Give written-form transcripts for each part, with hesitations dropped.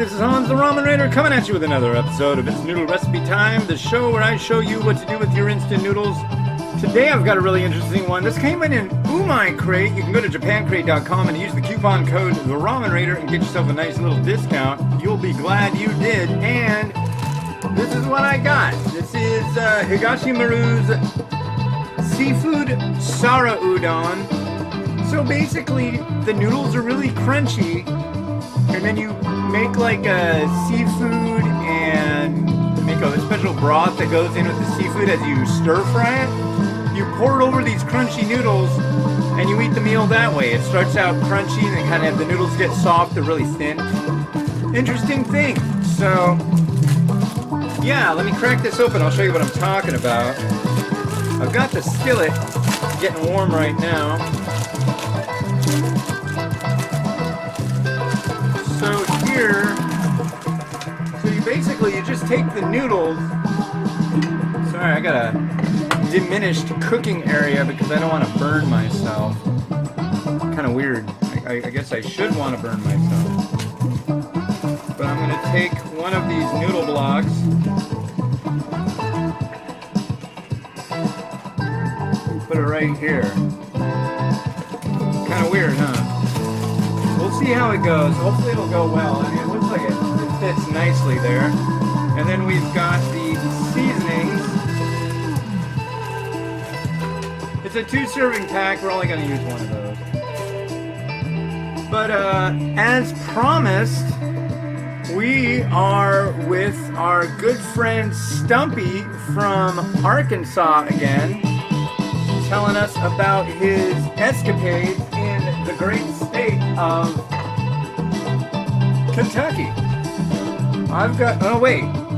this is Hans the Ramen Raider coming at you with another episode of It's Noodle Recipe Time, the show where I show you what to do with your instant noodles. Today I've got a really interesting one. This came in an Umai crate. You can go to japancrate.com and use the coupon code The Ramen Raider and get yourself a nice little discount. You'll be glad you did. And this is what I got. This is Higashmaru's seafood Sara Udon. So basically, the noodles are really crunchy, and then you make like a seafood and make a special broth that goes in with the seafood as you stir fry it. You pour it over these crunchy noodles, and you eat the meal that way. It starts out crunchy, and then kind of the noodles get soft, they're really thin. Interesting thing. So, yeah, let me crack this open. I'll show you what I'm talking about. I've got the skillet getting warm right now. So here, you just take the noodles. Sorry, I got a diminished cooking area because I don't want to burn myself. Kind of weird. I guess I should want to burn myself. But I'm going to take one of these noodle blocks. Put it right here. Kind of weird, huh? We'll see how it goes. Hopefully it'll go well. I mean, it looks like it fits nicely there. And then we've got the seasonings. It's a 2-serving pack. We're only going to use one of those. But as promised, we are with our good friend Stumpy from Arkansas again, telling us about his escapades in the great state of Kentucky.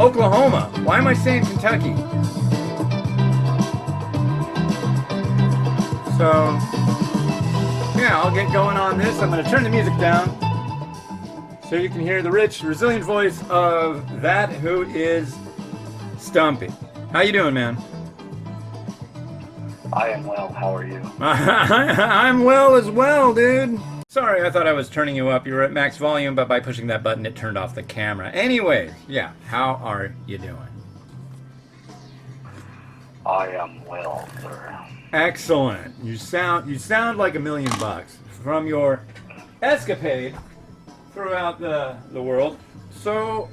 Oklahoma. Why am I saying Kentucky? So, yeah, I'll get going on this. I'm going to turn the music down so you can hear the rich, resilient voice of that who is Stumpy. How you doing, man? I am well. How are you? I'm well as well, dude. Sorry, I thought I was turning you up. You were at max volume, but by pushing that button, it turned off the camera. Anyways, yeah, how are you doing? I am well, sir. Excellent. You sound like $1,000,000 from your escapade throughout the world. So,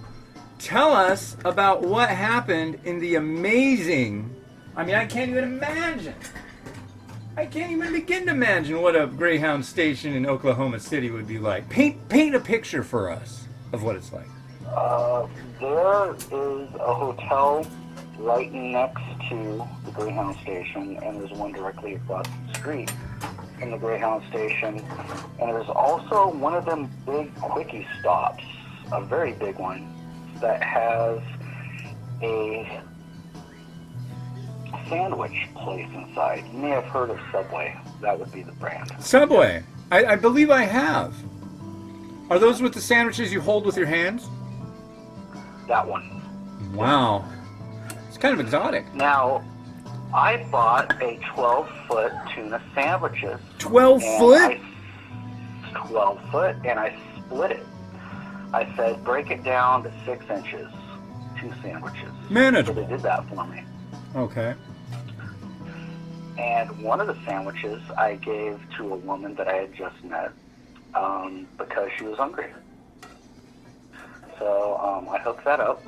tell us about what happened in the amazing... I mean, I can't even imagine. I can't even begin to imagine what a Greyhound station in Oklahoma City would be like. Paint a picture for us of what it's like. There is a hotel right next to the Greyhound station, and there's one directly across the street from the Greyhound station. And there's also one of them big quickie stops, a very big one, that has a sandwich place inside. You may have heard of Subway. That would be the brand. Subway. I believe I have. Are those with the sandwiches you hold with your hands? That one. Wow. It's kind of exotic. Now, I bought a 12-foot tuna sandwiches. 12 foot? 12 foot, and I split it. I said, break it down to 6 inches. 2 sandwiches. Manageable. So they did that for me. Okay. And one of the sandwiches I gave to a woman that I had just met because she was hungry. So I hooked that up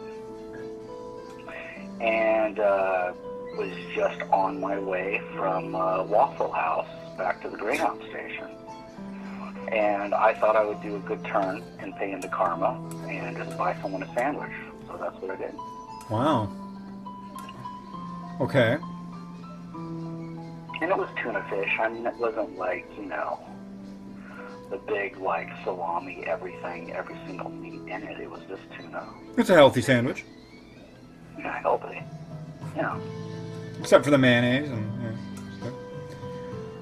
and was just on my way from Waffle House back to the Greyhound station. And I thought I would do a good turn and pay into karma and just buy someone a sandwich. So that's what I did. Wow. Okay. And it was tuna fish. I mean, it wasn't like, the big, like, salami, everything, every single meat in it. It was just tuna. It's a healthy sandwich. Yeah, healthy. Yeah. Except for the mayonnaise. And,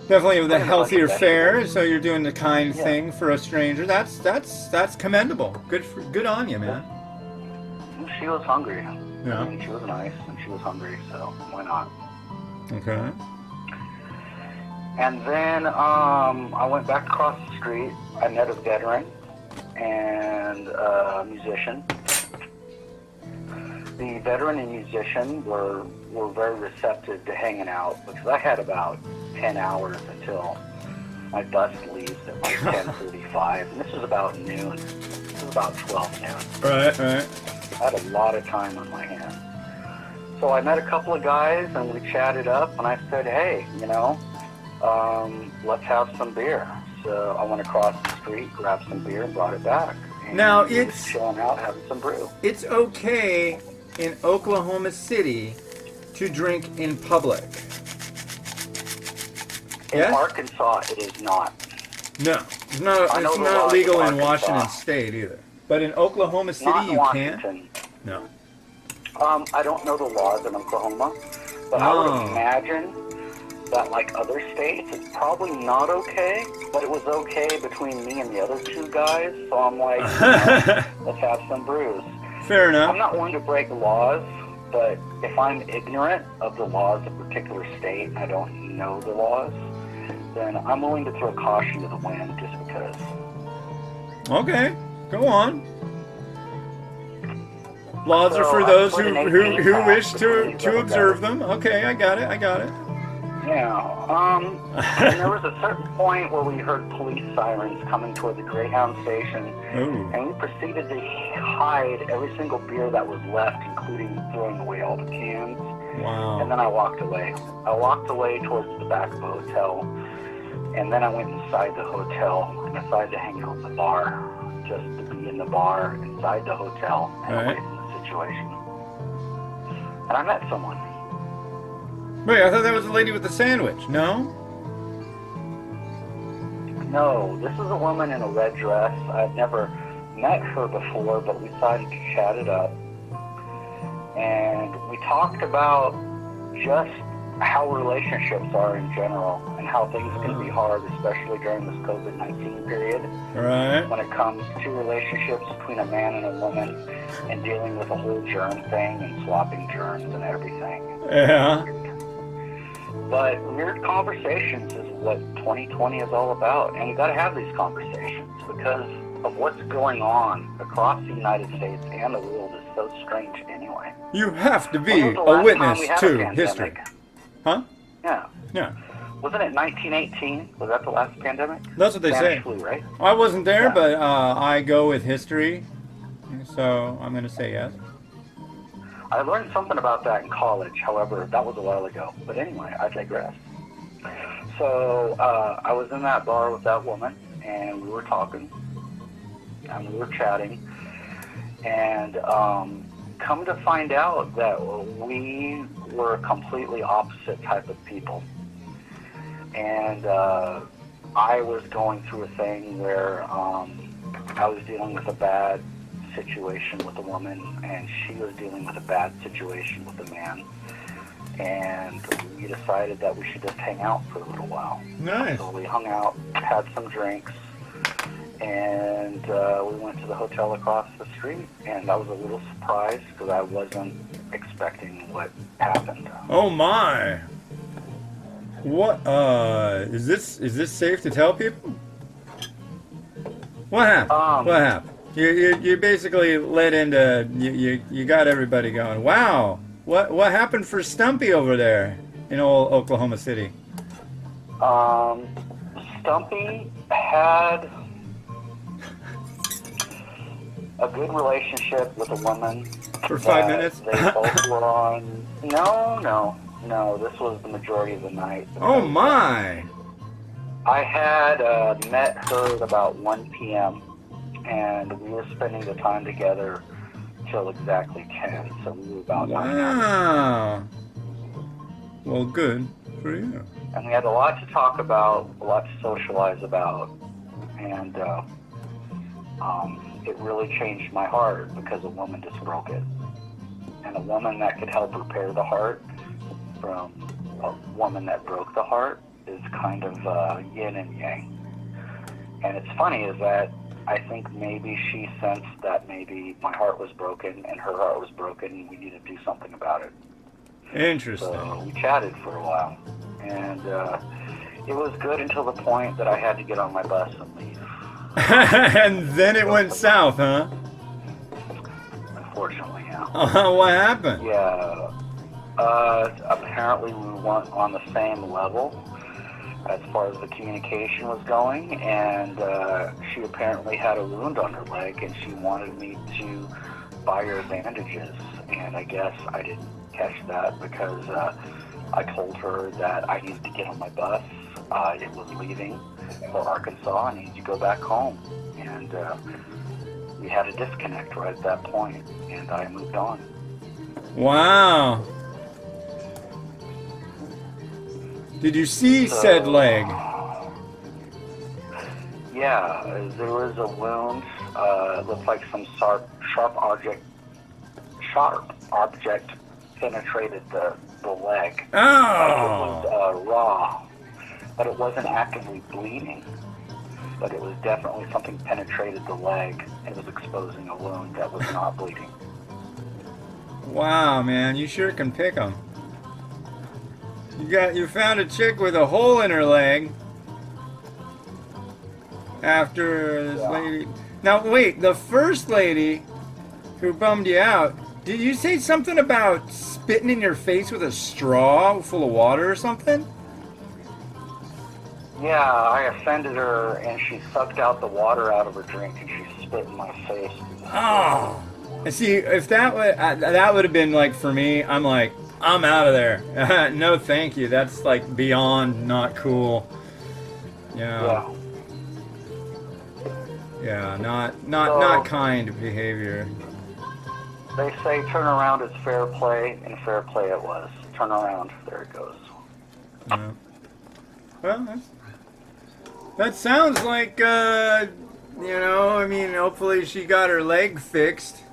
definitely the healthier fare, so you're doing the kind thing for a stranger. That's commendable. Good on you, man. She was hungry. Yeah. I mean, she was nice, and she was hungry, so why not? Okay. And then I went back across the street. I met a veteran, and a musician. The veteran and musician were very receptive to hanging out because I had about 10 hours until my bus leaves at like 10:45, and this was about noon. This was about 12 noon. Right. I had a lot of time on my hands. So I met a couple of guys, and we chatted up, and I said, hey, let's have some beer. So I went across the street, grabbed some beer, and brought it back. And Now, we was chilling out, having some brew. It's okay in Oklahoma City to drink in public. In Yes? Arkansas, it is not. No, it's not legal in Washington State either. But in Oklahoma City, Not in you Washington. can. No. I don't know the laws in Oklahoma, but I would imagine that, like other states, it's probably not okay, but it was okay between me and the other two guys, so I'm like, let's have some brews. Fair enough. I'm not one to break laws, but if I'm ignorant of the laws of a particular state and I don't know the laws, then I'm willing to throw caution to the wind just because. Okay, go on. Laws So are for I those put who an 18 wish pack to between observe them. Okay, I got it. Yeah, and there was a certain point where we heard police sirens coming toward the Greyhound station, Ooh. and we proceeded to hide every single beer that was left, including throwing away all the cans. Wow. And then I walked away. I walked away towards the back of the hotel, and then I went inside the hotel and decided to hang out in the bar, just to be in the bar inside the hotel and away from the situation. And I met someone. Wait, I thought that was the lady with the sandwich. No? No, this is a woman in a red dress. I'd never met her before, but we decided to chat it up. And we talked about just how relationships are in general and how things can be hard, especially during this COVID-19 period. Right. When it comes to relationships between a man and a woman and dealing with the whole germ thing and swapping germs and everything. Yeah. But weird conversations is what 2020 is all about. And we got to have these conversations because of what's going on across the United States and the world is so strange anyway. You have to be When was the a last witness time we had a to pandemic? history. Huh? Yeah. Yeah. Wasn't it 1918? Was that the last pandemic? That's what they Spanish say. flu, right? I wasn't there, Yeah. but I go with history, so I'm going to say yes. I learned something about that in college. However, that was a while ago. But anyway, I digress. So I was in that bar with that woman, and we were talking, and we were chatting, and come to find out that we were a completely opposite type of people. And I was going through a thing where I was dealing with a bad situation with a woman, and she was dealing with a bad situation with a man. And we decided that we should just hang out for a little while. Nice. So we hung out, had some drinks, and we went to the hotel across the street. And I was a little surprised because I wasn't expecting what happened. Oh my! What? Is this safe to tell people? What happened? What happened? You basically led into you got everybody going. Wow! What happened for Stumpy over there in old Oklahoma City? Stumpy had a good relationship with a woman. For 5 minutes? They both were on. No. This was the majority of the night. Oh my! I had met her at about 1 p.m. and we were spending the time together till exactly 10. So we were about 9 hours. Wow! Well, good for you. And we had a lot to talk about, a lot to socialize about, and it really changed my heart because a woman just broke it. And a woman that could help repair the heart from a woman that broke the heart is kind of yin and yang. And it's funny is that I think maybe she sensed that maybe my heart was broken and her heart was broken and we needed to do something about it. Interesting. So we chatted for a while. And it was good until the point that I had to get on my bus and leave. And then it went south, huh? Unfortunately, yeah. What happened? Yeah. Apparently we weren't on the same level as far as the communication was going, and she apparently had a wound on her leg, and she wanted me to buy her bandages, and I guess I didn't catch that because I told her that I needed to get on my bus. It was leaving for Arkansas. I needed to go back home, and we had a disconnect right at that point, and I moved on. Wow. Did you see said leg? Yeah, there was a wound. It looked like some sharp object penetrated the leg. Oh. It was raw, but it wasn't actively bleeding. But it was definitely something penetrated the leg and was exposing a wound that was not bleeding. Wow, man, you sure can pick 'em. You found a chick with a hole in her leg after this lady. Now wait, the first lady who bummed you out, did you say something about spitting in your face with a straw full of water or something? Yeah, I offended her, and she sucked out the water out of her drink, and she spit in my face. Oh, see, if that would have been like for me, I'm like, I'm out of there. No, thank you. That's like beyond not cool. Yeah. Yeah, not kind behavior. They say turn around is fair play, and fair play it was. Turn around, there it goes. Yeah. Well, that sounds like, I mean, hopefully she got her leg fixed.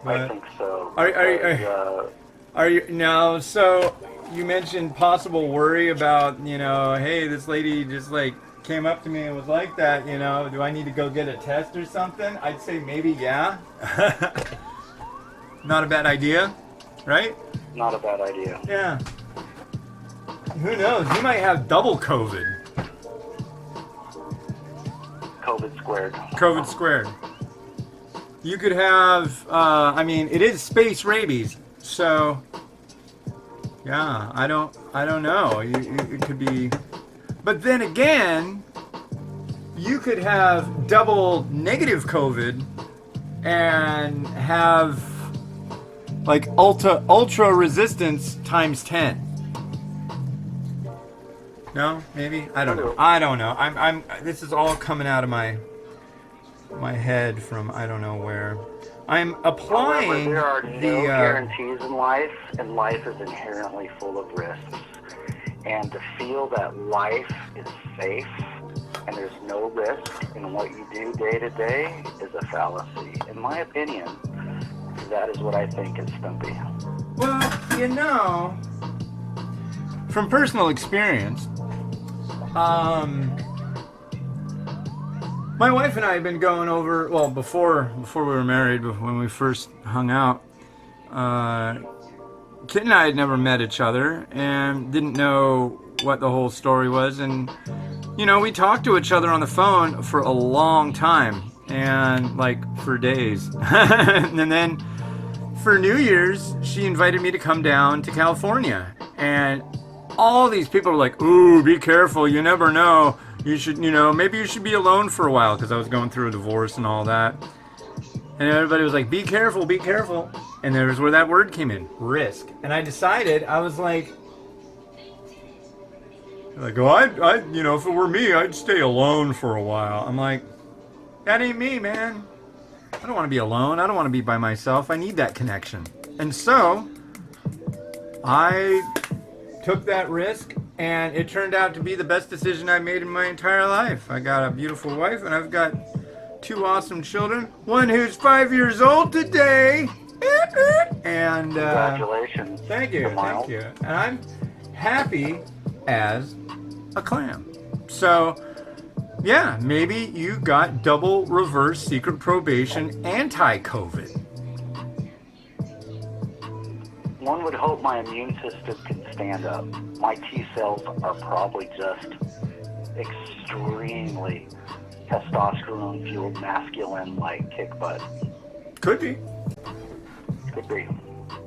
I think so. Are you no? So you mentioned possible worry about, hey, this lady just like came up to me and was like that, do I need to go get a test or something? I'd say maybe, yeah. Not a bad idea, right? Not a bad idea. Yeah. Who knows? You might have double COVID. COVID squared. COVID squared. You could have, it is space rabies, so yeah, I don't know. It could be, but then again, you could have double negative COVID and have like ultra resistance times 10. No, maybe I don't know. I'm. This is all coming out of my head from I don't know where. I'm applying. However, there are no guarantees in life, and life is inherently full of risks. And to feel that life is safe and there's no risk in what you do day to day is a fallacy. In my opinion, that is what I think is Stumpy. Well, from personal experience, my wife and I had been going over, before we were married, when we first hung out, Kit and I had never met each other and didn't know what the whole story was. And, we talked to each other on the phone for a long time and like for days. And then for New Year's, she invited me to come down to California. And all these people were like, ooh, be careful. You never know. You should, maybe you should be alone for a while, because I was going through a divorce and all that. And everybody was like, be careful, be careful. And there's where that word came in, risk. And I decided, I was like, if it were me, I'd stay alone for a while. I'm like, that ain't me, man. I don't want to be alone. I don't want to be by myself. I need that connection. And so, I took that risk, and it turned out to be the best decision I made in my entire life. I got a beautiful wife, and I've got 2 awesome children. One who's 5 years old today. And congratulations. Thank you. And I'm happy as a clam. So, yeah, maybe you got double reverse secret probation anti-COVID. One would hope my immune system can stand up. My T cells are probably just extremely testosterone-fueled, masculine-like kick butt. Could be. Could be.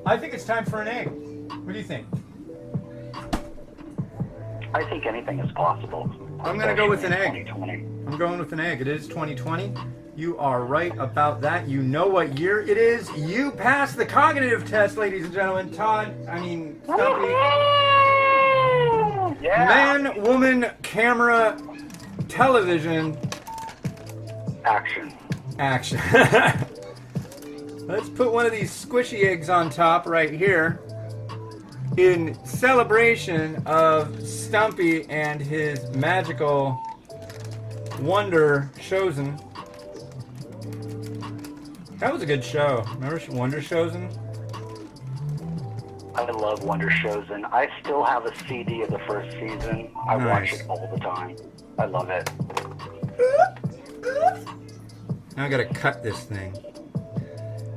I think it's time for an egg. What do you think? I think anything is possible. I'm going to go with an egg. 2020. I'm going with an egg. It is 2020. You are right about that. You know what year it is. You passed the cognitive test, ladies and gentlemen. Stumpy. Yeah. Man, woman, camera, television. Action. Action. Let's put one of these squishy eggs on top right here in celebration of Stumpy and his magical Wonder Chosen. That was a good show. Remember Wonder Chosen? I love Wonder Chosen. I still have a CD of the first season. I watch it all the time. I love it. Now I gotta cut this thing.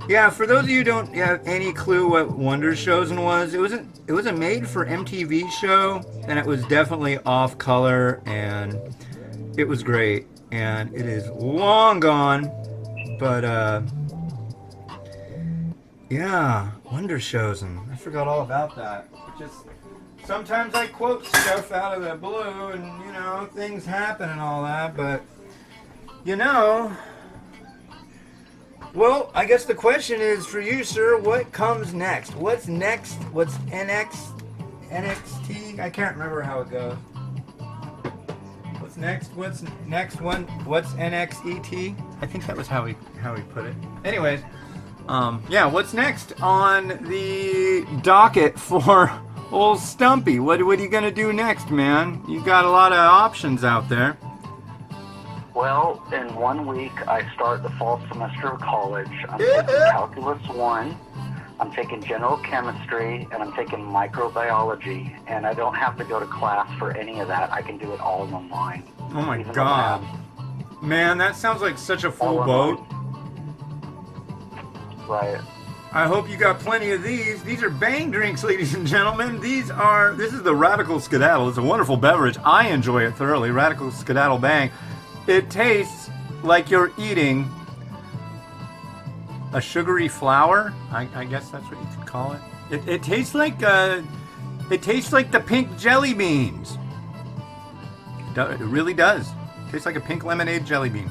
Yeah, for those of you who don't have any clue what Wonder Chosen was, it was a made-for MTV show, and it was definitely off-color, and it was great. And it is long gone, but yeah, Wonder Chosen. I forgot all about that. Just sometimes I quote stuff out of the blue, and things happen and all that, but well, I guess the question is for you, sir, what comes next? What's next? What's NXT? I can't remember how it goes. What's next? What's next one? What's NXET? I think that was how he put it. Anyways, yeah, what's next on the docket for old Stumpy? What are you gonna do next, man? You got a lot of options out there. Well, in 1 week, I start the fall semester of college. I'm taking Calculus 1, I'm taking General Chemistry, and I'm taking Microbiology. And I don't have to go to class for any of that. I can do it all online. Oh my God. Man, that sounds like such a full boat. Right. I hope you got plenty of these. These are Bang drinks, ladies and gentlemen. This is the Radical Skedaddle. It's a wonderful beverage. I enjoy it thoroughly. Radical Skedaddle Bang. It tastes like you're eating a sugary flower. I guess that's what you could call it. It tastes like the pink jelly beans. It really does. It tastes like a pink lemonade jelly bean.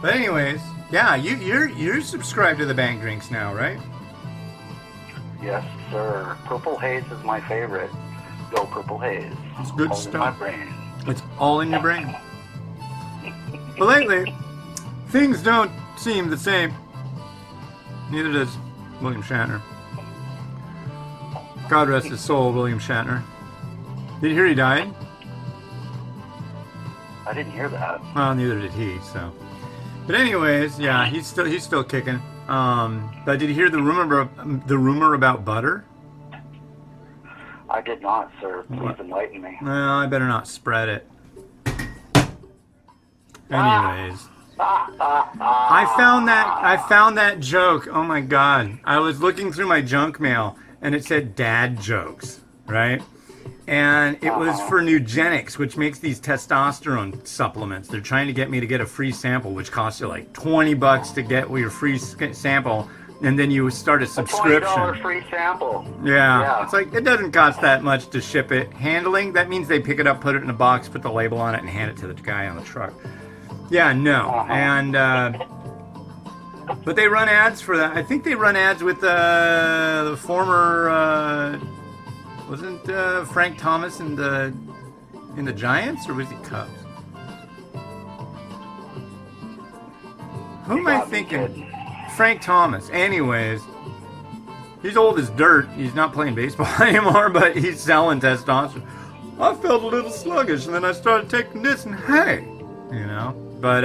But anyways, yeah, you're subscribed to the Bang Drinks now, right? Yes, sir. Purple Haze is my favorite. Go Purple Haze. It's good all stuff. in my brain. It's all in your brain. But lately, things don't seem the same. Neither does William Shatner. God rest his soul, William Shatner. Did you hear he died? I didn't hear that. Well, neither did he. So, but anyways, yeah, he's still kicking. But did you hear the rumor about butter? I did not, sir. Please enlighten me. Well, I better not spread it. Anyways, I found that joke. Oh my God! I was looking through my junk mail and it said dad jokes, right? And it was for Nugenics, which makes these testosterone supplements. They're trying to get me to get a free sample, which costs you like $20 to get your free sample, and then you start a subscription. $20 free sample. Yeah, it's like it doesn't cost that much to ship it. Handling, that means they pick it up, put it in a box, put the label on it, and hand it to the guy on the truck. Yeah, no, and but they run ads for that. I think they run ads with the former wasn't Frank Thomas in the Giants, or was he Cubs? Who am I thinking? Frank Thomas. Anyways, he's old as dirt. He's not playing baseball anymore, but he's selling testosterone. I felt a little sluggish, and then I started taking this, and hey, But,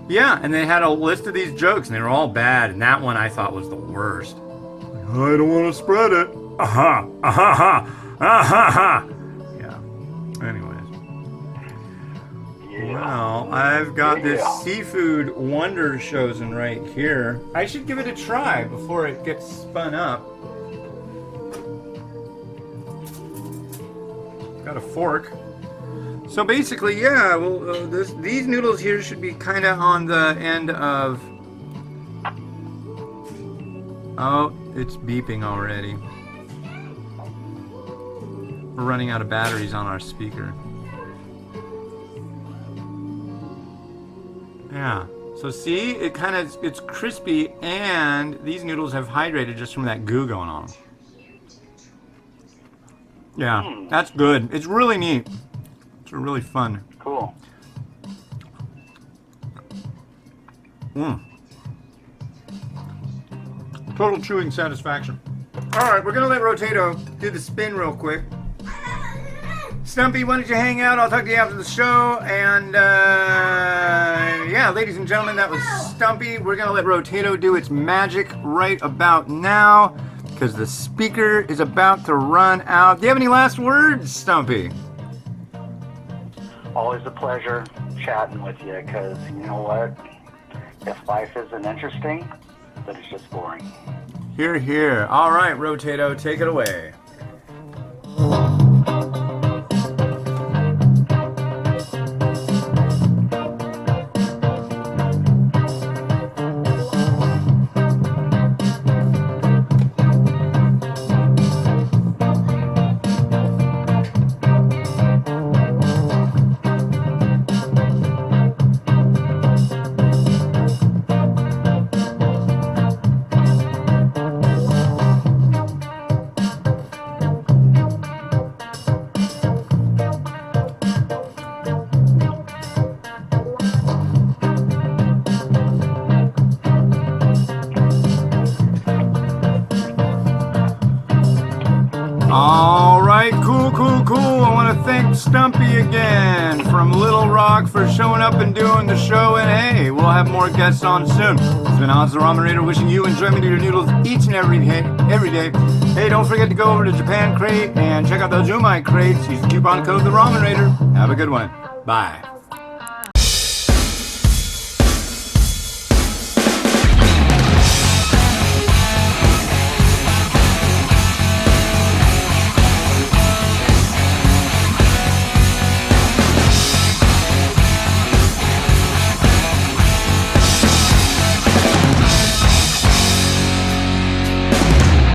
yeah, and they had a list of these jokes, and they were all bad, and that one I thought was the worst. I don't want to spread it. Aha, aha, aha, aha. Yeah, anyways. Yeah. Well, I've got this seafood Wonder Chosen right here. I should give it a try before it gets spun up. Got a fork. So basically, yeah, well, these noodles here should be kind of on the end of... Oh, it's beeping already. We're running out of batteries on our speaker. Yeah. So see, it's crispy, and these noodles have hydrated just from that goo going on. Yeah, that's good. It's really neat. It's really fun. Cool. Total chewing satisfaction. All right, we're gonna let Rotato do the spin real quick. Stumpy, why don't you hang out? I'll talk to you after the show. And yeah, ladies and gentlemen, that was Stumpy. We're gonna let Rotato do its magic right about now, because the speaker is about to run out. Do you have any last words, Stumpy? Always a pleasure chatting with you, because you know what? If life isn't interesting, then it's just boring. Hear, hear. All right, Rotato, take it away. All right, cool. I want to thank Stumpy again from Little Rock for showing up and doing the show. And hey, we'll have more guests on soon. It's been Oz the Ramen Raider wishing you enjoyment of your noodles each and every day. Hey, don't forget to go over to Japan Crate and check out those Umai crates. Use the coupon code The Ramen Raider. Have a good one. Bye.